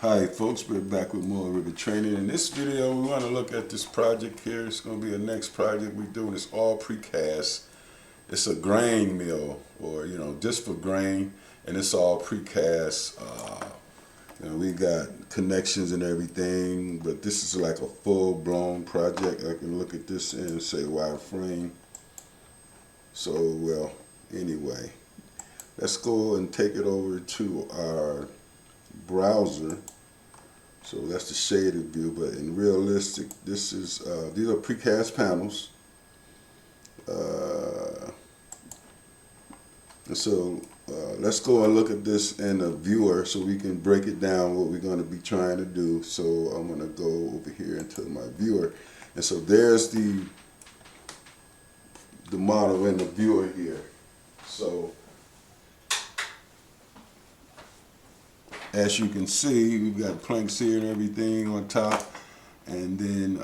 Hi folks, we're back with more Revit training. In this video we want to look at this project here. It's going to be a next project we're doing. It's all precast. It's a grain mill, or just for grain, and it's all precast. We got connections and everything, but this is like a full-blown project. I can look at this and say wireframe. So well, anyway, let's go and take it over to our browser. So that's the shaded view, but in realistic, this is these are precast panels. And so let's go and look at this in a viewer so we can break it down what we're going to be trying to do. So I'm going to go over here into my viewer, and so there's the model in the viewer here. So as you can see, we've got planks here and everything on top, and then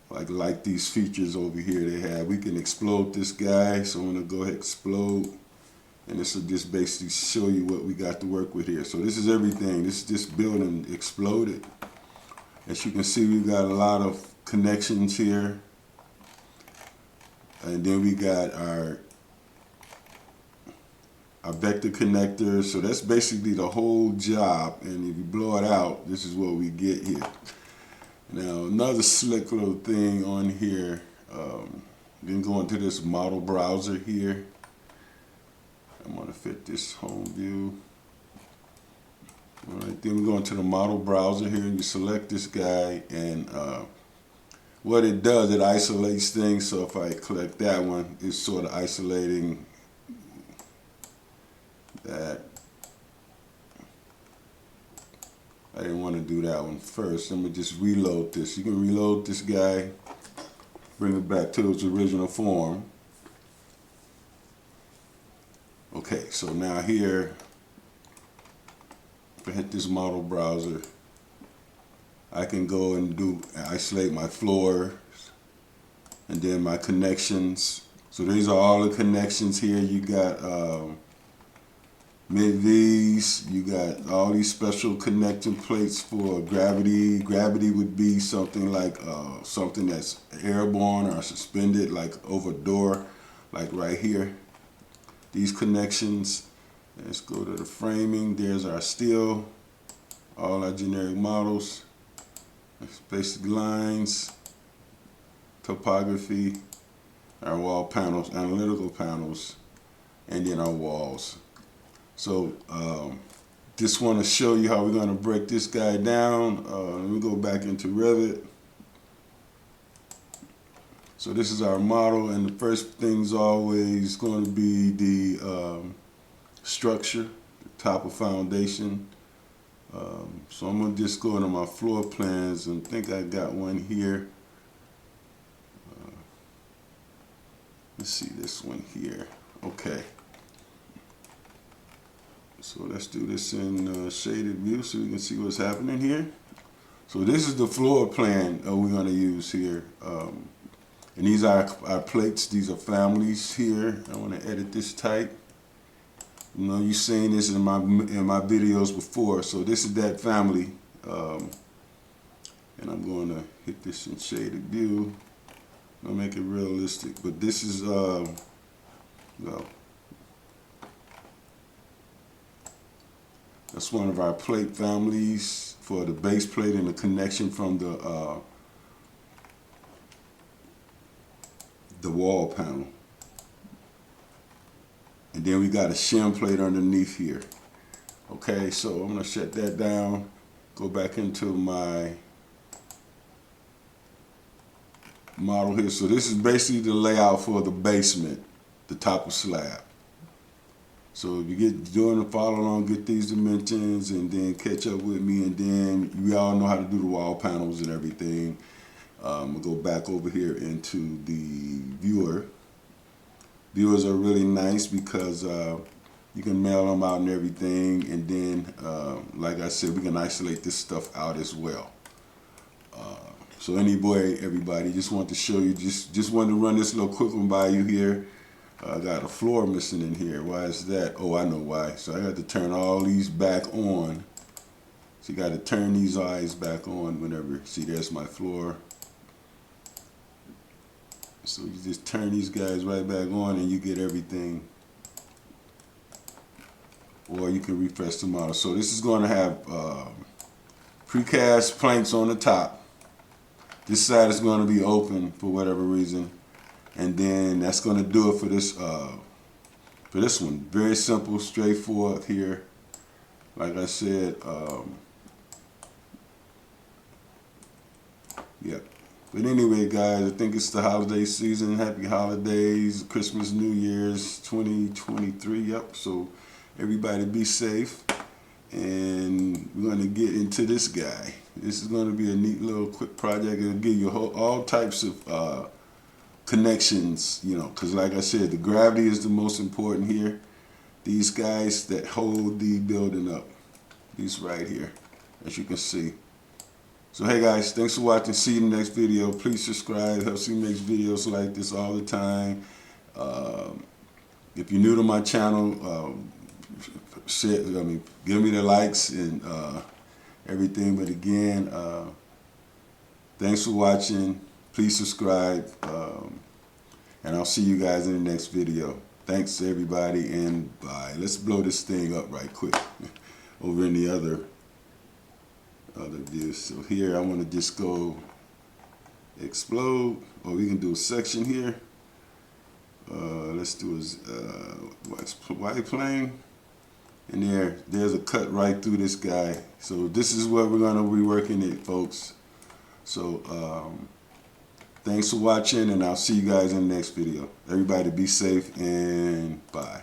like these features over here they have. We can explode this guy, so I'm going to go ahead and explode, and this will just basically show you what we got to work with here. So this is everything. This is just building exploded. As you can see, we've got a lot of connections here, and then we got our vector connector. So that's basically the whole job, and if you blow it out, this is what we get here. Now another slick little thing on here, then go into this model browser here. I'm going to fit this home view. Alright, then we go into the model browser here, and you select this guy, and what it does, it isolates things. So if I click that one, it's sort of isolating that. I didn't want to do that one first. Let me just reload this. You can reload this guy, bring it back to its original form. Okay, so now here, if I hit this model browser, I can go and isolate my floors and then my connections. So these are all the connections here. You got mid-V's, you got all these special connecting plates for gravity. Gravity would be something like something that's airborne or suspended, like over a door, like right here. These connections. Let's go to the framing. There's our steel, all our generic models, basic lines, topography, our wall panels, analytical panels, and then our walls. So just want to show you how we're going to break this guy down. Let me go back into Revit. So this is our model, and the first thing's always going to be the structure, the top of foundation. So I'm going to just go into my floor plans, and think I got one here. Let's see this one here. Okay. So let's do this in shaded view so we can see what's happening here. So this is the floor plan we're going to use here. And these are our plates. These are families here. I want to edit this type. You've seen this in my videos before. So this is that family. And I'm going to hit this in shaded view. I'll make it realistic. But this is, well, that's one of our plate families for the base plate and the connection from the wall panel. And then we got a shim plate underneath here. Okay, so I'm going to shut that down, go back into my model here. So this is basically the layout for the basement, the top of slab. So if you get doing the follow along, get these dimensions, and then catch up with me, and then we all know how to do the wall panels and everything. We'll go back over here into the viewer. Viewers are really nice because you can mail them out and everything, and then like I said, we can isolate this stuff out as well. So anyway, everybody, just want to show you, just wanted to run this little quick one by you here. I got a floor missing in here. Why is that? Oh, I know why. So I got to turn all these back on. So you got to turn these eyes back on whenever. See, there's my floor. So you just turn these guys right back on and you get everything. Or you can refresh the model. So this is going to have precast planks on the top. This side is going to be open for whatever reason. And then that's going to do it for this one. Very simple, straightforward here. Like I said, yeah. But anyway, guys, I think it's the holiday season. Happy holidays, Christmas, New Year's, 2023. Yep. So everybody be safe. And we're going to get into this guy. This is going to be a neat little quick project. It'll give you all types of connections, you know, because like I said, the gravity is the most important here. These guys that hold the building up, these right here, as you can see. So hey guys, thanks for watching. See you in the next video. Please subscribe. Helps me make videos like this all the time. If you're new to my channel, share, give me the likes and everything. But again, thanks for watching. Please subscribe, and I'll see you guys in the next video. Thanks everybody, and bye. Let's blow this thing up right quick over in the other view. So here I want to just go explode, or we can do a section here. Let's do a white plane, and there's a cut right through this guy. So this is what we're going to be working it, folks. So thanks for watching, and I'll see you guys in the next video. Everybody be safe, and bye.